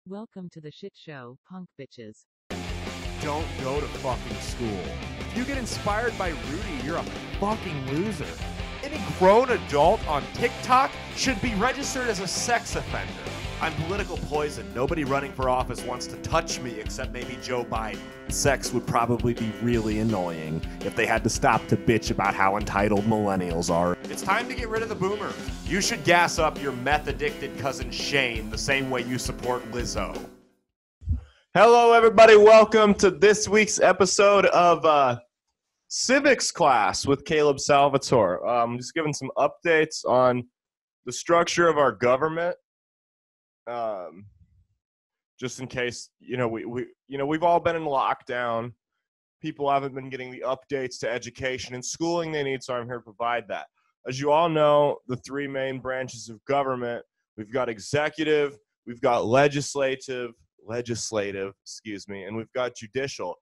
Welcome to the shit show, punk bitches. Don't go to fucking school. If you get inspired by Rudy, you're a fucking loser. Any grown adult on TikTok should be registered as a sex offender. I'm political poison. Nobody running for office wants to touch me except maybe Joe Biden. Sex would probably be really annoying if they had to stop to bitch about how entitled millennials are. It's time to get rid of the boomers. You should gas up your meth-addicted cousin Shane the same way you support Lizzo. Hello, everybody. Welcome to this week's episode of Civics Class with Caleb Salvatore. I'm just giving some updates on the structure of our government. Just in case, we've all been in lockdown. People haven't been getting the updates to education and schooling they need, so I'm here to provide that. As you all know, the three main branches of government, we've got executive, we've got legislative, and we've got judicial.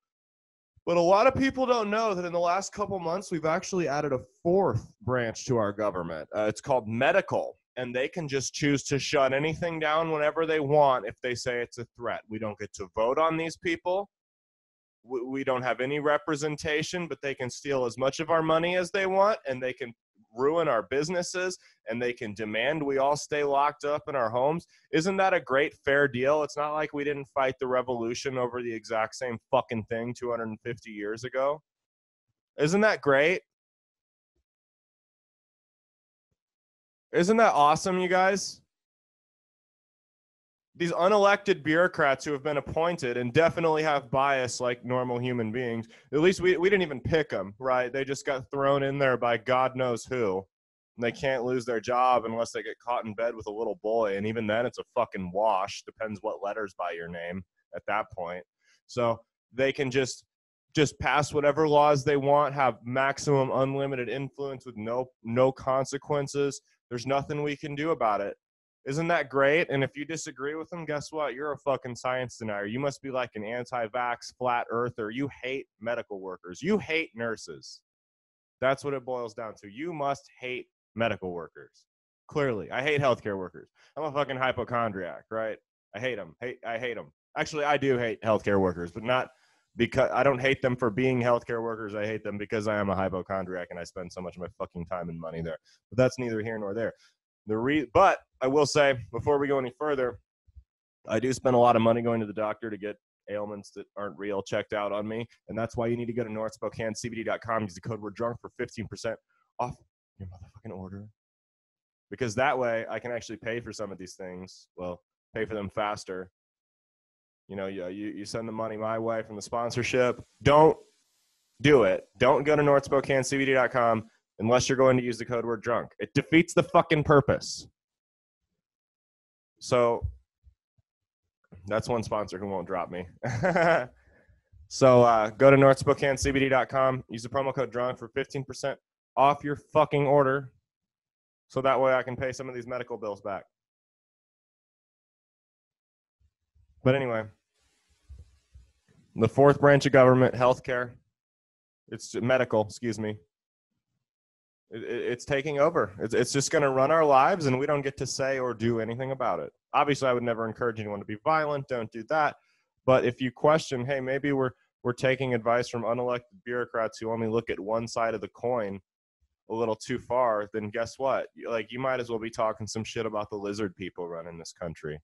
But a lot of people don't know that in the last couple months, we've actually added a fourth branch to our government. It's called medical, and they can just choose to shut anything down whenever they want if they say it's a threat. We don't get to vote on these people. We don't have any representation, but they can steal as much of our money as they want, and they can ruin our businesses, and they can demand we all stay locked up in our homes. Isn't that a great fair deal? It's not like we didn't fight the revolution over the exact same fucking thing 250 years ago. Isn't that great? Isn't that awesome, you guys? These unelected bureaucrats who have been appointed and definitely have bias like normal human beings. At least we didn't even pick them, right? They just got thrown in there by God knows who. And they can't lose their job unless they get caught in bed with a little boy. And even then, it's a fucking wash. Depends what letters by your name at that point. So they can just pass whatever laws they want, have maximum unlimited influence with no consequences. There's nothing we can do about it. Isn't that great? And if you disagree with them, guess what? You're a fucking science denier. You must be like an anti-vax, flat earther. You hate medical workers. You hate nurses. That's what it boils down to. You must hate medical workers. Clearly. I hate healthcare workers. I'm a fucking hypochondriac, right? I hate them. I hate them. Actually, I do hate healthcare workers, but not because I don't hate them for being healthcare workers. I hate them because I am a hypochondriac and I spend so much of my fucking time and money there. But that's neither here nor there. But I will say, before we go any further, I do spend a lot of money going to the doctor to get ailments that aren't real checked out on me. And that's why you need to go to NorthSpokaneCBD.com. Use the code word drunk for 15% off your motherfucking order. Because that way I can actually pay for some of these things. Well, pay for them faster. You send the money my way from the sponsorship. Don't do it. Don't go to NorthSpokaneCBD.com. Unless you're going to use the code word drunk. It defeats the fucking purpose. So that's one sponsor who won't drop me. So go to NorthSpokaneCBD.com. Use the promo code drunk for 15% off your fucking order. So that way I can pay some of these medical bills back. But anyway, the fourth branch of government, healthcare. It's medical, excuse me. It's taking over. It's just going to run our lives, and we don't get to say or do anything about it. Obviously, I would never encourage anyone to be violent. Don't do that. But if you question, hey, maybe we're taking advice from unelected bureaucrats who only look at one side of the coin a little too far, then guess what? You might as well be talking some shit about the lizard people running this country.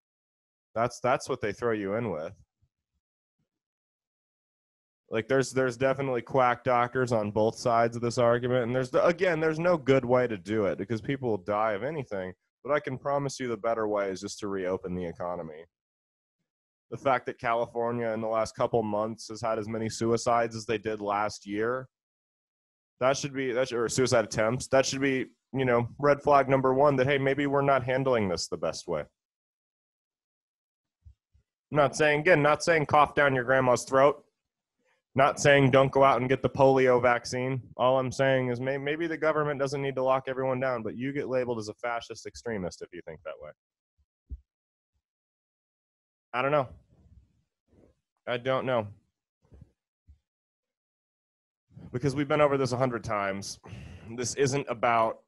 That's what they throw you in with. There's definitely quack doctors on both sides of this argument, and there's no good way to do it because people will die of anything, but I can promise you the better way is just to reopen the economy. The fact that California in the last couple months has had as many suicides as they did last year, or suicide attempts, that should be, red flag number one that, hey, maybe we're not handling this the best way. Not saying cough down your grandma's throat. Not saying don't go out and get the polio vaccine. All I'm saying is maybe the government doesn't need to lock everyone down, but you get labeled as a fascist extremist if you think that way. I don't know. I don't know. Because we've been over this 100 times. This isn't about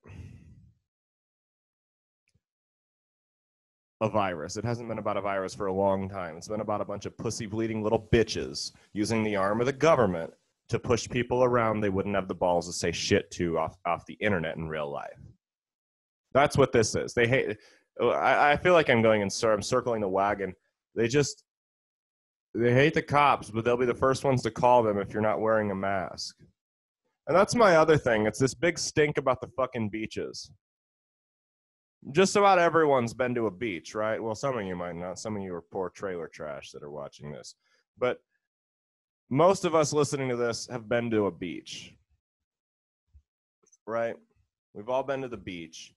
a virus. It hasn't been about a virus for a long time. It's been about a bunch of pussy bleeding little bitches using the arm of the government to push people around they wouldn't have the balls to say shit to off the internet in real life. That's what this is. They hate. I feel like I'm circling the wagon. They hate the cops, but they'll be the first ones to call them if you're not wearing a mask. And that's my other thing. It's this big stink about the fucking beaches. Just about everyone's been to a beach, right? Well, some of you might not. Some of you are poor trailer trash that are watching this. But most of us listening to this have been to a beach, right? We've all been to the beach.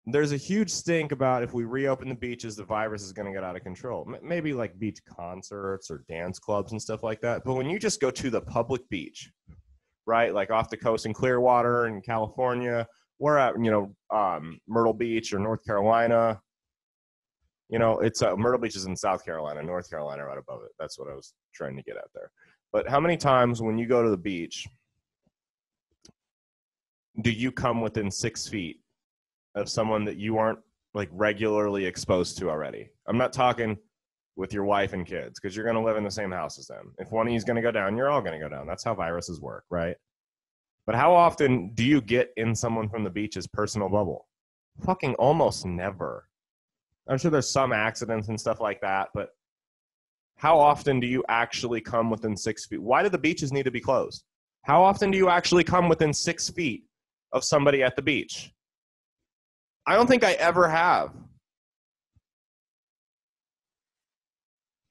There's a huge stink about if we reopen the beaches, the virus is going to get out of control. Maybe like beach concerts or dance clubs and stuff like that. But when you just go to the public beach, right, like off the coast in Clearwater in California, we're at, Myrtle Beach or North Carolina. It's Myrtle Beach is in South Carolina, North Carolina right above it. That's what I was trying to get at there. But how many times when you go to the beach do you come within 6 feet of someone that you aren't like regularly exposed to already? I'm not talking with your wife and kids, because you're going to live in the same house as them. If one of you is going to go down, you're all going to go down. That's how viruses work, right? But how often do you get in someone from the beach's personal bubble? Fucking almost never. I'm sure there's some accidents and stuff like that, but how often do you actually come within 6 feet? Why do the beaches need to be closed? How often do you actually come within 6 feet of somebody at the beach? I don't think I ever have.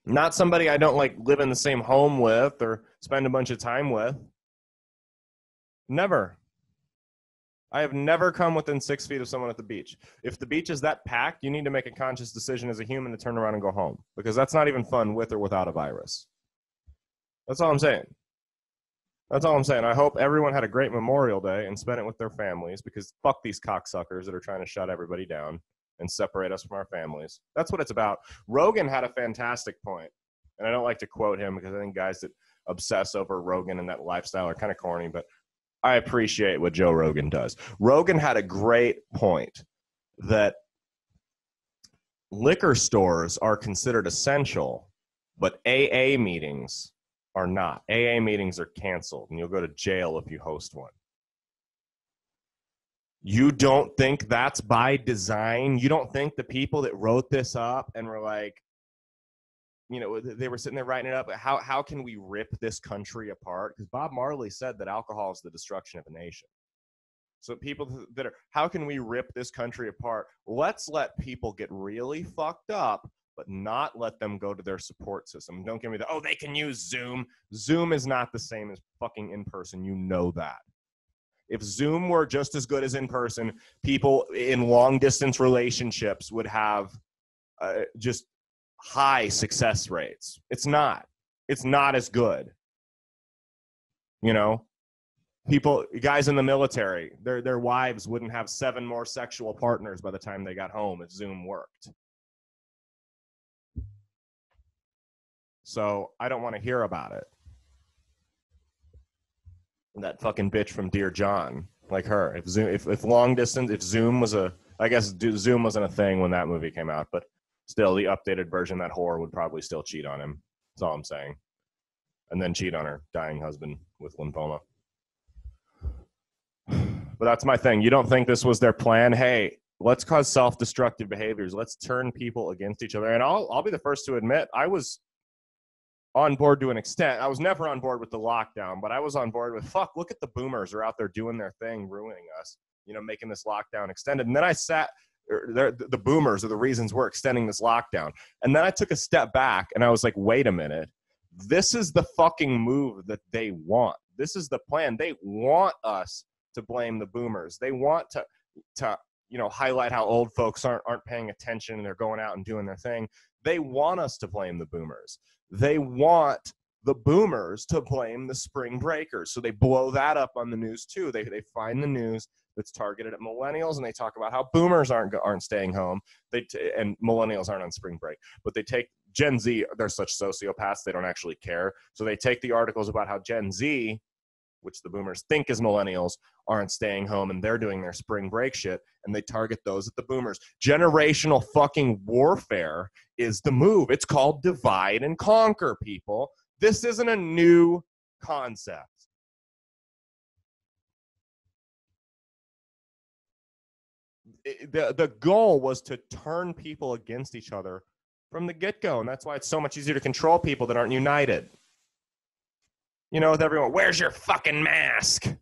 Not somebody I don't like live in the same home with or spend a bunch of time with. Never. I have never come within 6 feet of someone at the beach. If the beach is that packed, you need to make a conscious decision as a human to turn around and go home, because that's not even fun with or without a virus. That's all I'm saying. That's all I'm saying. I hope everyone had a great Memorial Day and spent it with their families, because fuck these cocksuckers that are trying to shut everybody down and separate us from our families. That's what it's about. Rogan had a fantastic point, and I don't like to quote him because I think guys that obsess over Rogan and that lifestyle are kind of corny, but I appreciate what Joe Rogan does. Rogan had a great point that liquor stores are considered essential, but AA meetings are not. AA meetings are canceled, and you'll go to jail if you host one. You don't think that's by design? You don't think the people that wrote this up and were like, they were sitting there writing it up, how can we rip this country apart? Because Bob Marley said that alcohol is the destruction of a nation. So people that are, how can we rip this country apart? Let's let people get really fucked up, but not let them go to their support system. Don't give me they can use Zoom. Zoom is not the same as fucking in person. You know that. If Zoom were just as good as in person, people in long distance relationships would have just high success rates. It's not. It's not as good. Guys in the military, their wives wouldn't have 7 more sexual partners by the time they got home if Zoom worked. So I don't want to hear about it. That fucking bitch from Dear John, like her. If long distance, if Zoom was I guess Zoom wasn't a thing when that movie came out, but still, the updated version, that whore would probably still cheat on him. That's all I'm saying. And then cheat on her dying husband with lymphoma. But that's my thing. You don't think this was their plan? Hey, let's cause self-destructive behaviors. Let's turn people against each other. And I'll be the first to admit, I was on board to an extent. I was never on board with the lockdown, but I was on board with, look at the boomers are out there doing their thing, ruining us, making this lockdown extended. And then I the boomers are the reasons we're extending this lockdown. And then I took a step back and I was like, wait a minute. This is the fucking move that they want. This is the plan. They want us to blame the boomers. They want to highlight how old folks aren't paying attention and they're going out and doing their thing. They want us to blame the boomers. They want the boomers to blame the spring breakers. So they blow that up on the news too. They find the news that's targeted at millennials, and they talk about how boomers aren't staying home. And millennials aren't on spring break. But they take Gen Z, they're such sociopaths, they don't actually care. So they take the articles about how Gen Z, which the boomers think is millennials, aren't staying home and they're doing their spring break shit, and they target those at the boomers. Generational fucking warfare is the move. It's called divide and conquer, people. This isn't a new concept. The goal was to turn people against each other from the get-go, and that's why it's so much easier to control people that aren't united. You know, with everyone, where's your fucking mask?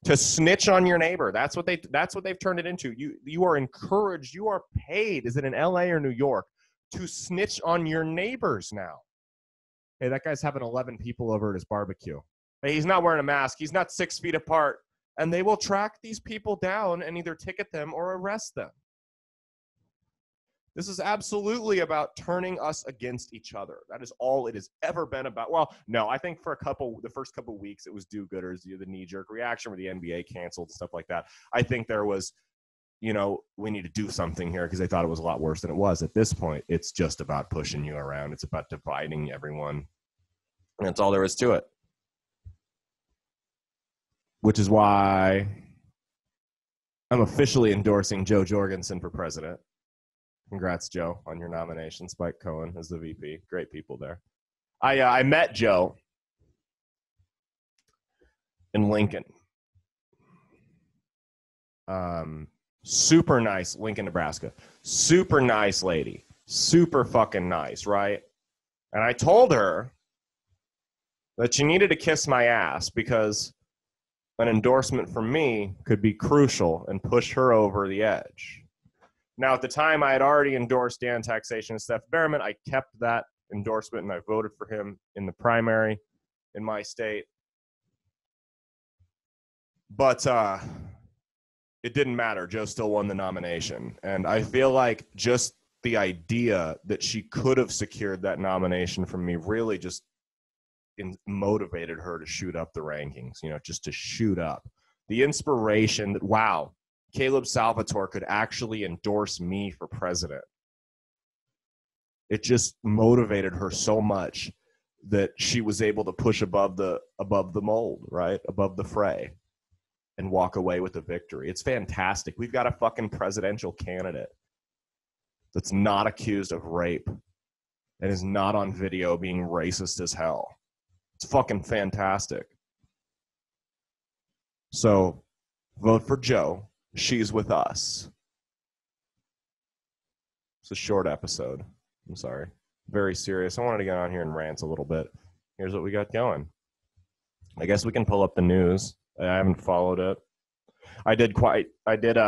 To snitch on your neighbor. That's what they've turned it into. You are encouraged, you are paid, is it in LA or New York, to snitch on your neighbors now. Hey, that guy's having 11 people over at his barbecue. Hey, he's not wearing a mask. He's not 6 feet apart. And they will track these people down and either ticket them or arrest them. This is absolutely about turning us against each other. That is all it has ever been about. Well, no, I think for the first couple weeks, it was do-gooders, the knee-jerk reaction where the NBA canceled and stuff like that. I think there was, you know, we need to do something here because they thought it was a lot worse than it was. At this point, it's just about pushing you around. It's about dividing everyone. And that's all there is to it. Which is why I'm officially endorsing Joe Jorgensen for president. Congrats, Joe, on your nomination. Spike Cohen as the VP. Great people there. I met Joe in Lincoln. Super nice, Lincoln, Nebraska. Super nice lady. Super fucking nice, right? And I told her that she needed to kiss my ass because an endorsement from me could be crucial and push her over the edge. Now, at the time, I had already endorsed Dan Taxation and Steph Behrman. I kept that endorsement, and I voted for him in the primary in my state. But it didn't matter. Joe still won the nomination. And I feel like just the idea that she could have secured that nomination from me really just motivated her to shoot up the rankings, you know, just to shoot up. The inspiration that, wow, Caleb Salvatore could actually endorse me for president. It just motivated her so much that she was able to push above the mold, right? Above the fray and walk away with a victory. It's fantastic. We've got a fucking presidential candidate that's not accused of rape and is not on video being racist as hell. It's fucking fantastic. So vote for Joe. She's with us. It's a short episode. I'm sorry. Very serious. I wanted to get on here and rant a little bit. Here's what we got going. I guess we can pull up the news. I haven't followed it. I did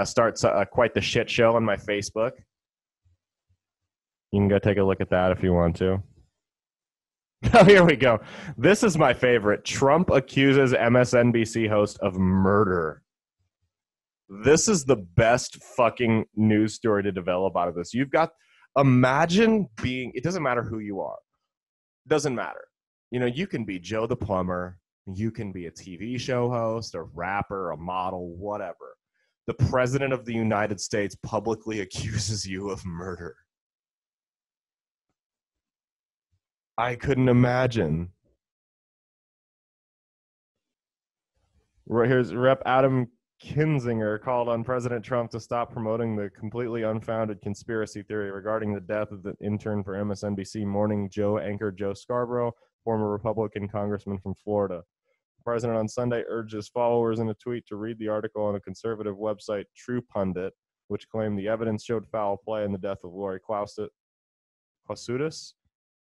start quite the shit show on my Facebook. You can go take a look at that if you want to. Oh, here we go. This is my favorite. Trump accuses MSNBC host of murder. This is the best fucking news story to develop out of this. Imagine being, it doesn't matter who you are. It doesn't matter. You know, you can be Joe the plumber. You can be a TV show host, a rapper, a model, whatever. The president of the United States publicly accuses you of murder. I couldn't imagine. Right, here's Rep. Adam Kinzinger called on President Trump to stop promoting the completely unfounded conspiracy theory regarding the death of the intern for MSNBC Morning Joe anchor Joe Scarborough, former Republican congressman from Florida. The president on Sunday urged his followers in a tweet to read the article on the conservative website True Pundit, which claimed the evidence showed foul play in the death of Lori Klausutis,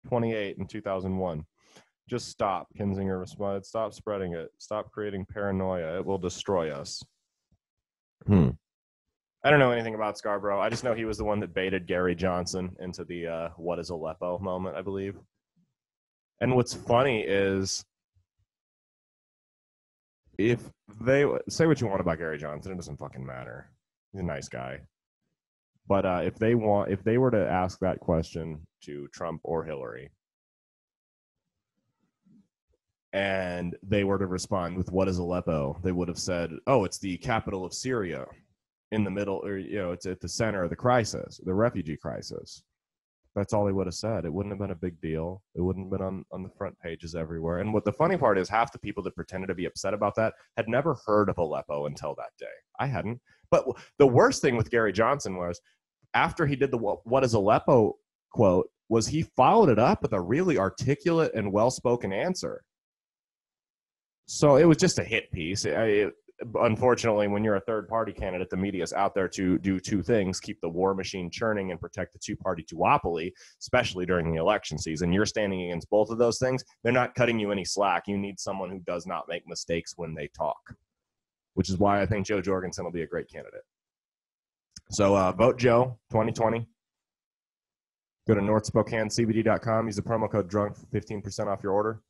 28, in 2001. Just stop, Kinzinger responded. Stop spreading it. Stop creating paranoia. It will destroy us. I don't know anything about Scarborough. I just know he was the one that baited Gary Johnson into the what is Aleppo moment, I believe. And what's funny is, if they say what you want about Gary Johnson, it doesn't fucking matter. He's a nice guy. But if they were to ask that question to Trump or Hillary, and they were to respond with what is Aleppo, they would have said, oh, it's the capital of Syria, in the middle, or, you know, it's at the center of the crisis, the refugee crisis. That's all he would have said. It wouldn't have been a big deal. It wouldn't have been on the front pages everywhere. And what the funny part is, half the people that pretended to be upset about that had never heard of Aleppo until that day. I hadn't. But the worst thing with Gary Johnson was, after he did the "What is Aleppo" quote, was he followed it up with a really articulate and well-spoken answer. So it was just a hit piece. Unfortunately, when you're a third-party candidate, the media is out there to do two things: keep the war machine churning and protect the two-party duopoly, especially during the election season. You're standing against both of those things. They're not cutting you any slack. You need someone who does not make mistakes when they talk, which is why I think Joe Jorgensen will be a great candidate. So vote Joe 2020. Go to NorthSpokaneCBD.com. Use the promo code DRUNK for 15% off your order.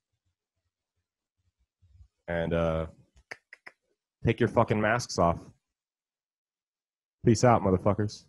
And take your fucking masks off. Peace out, motherfuckers.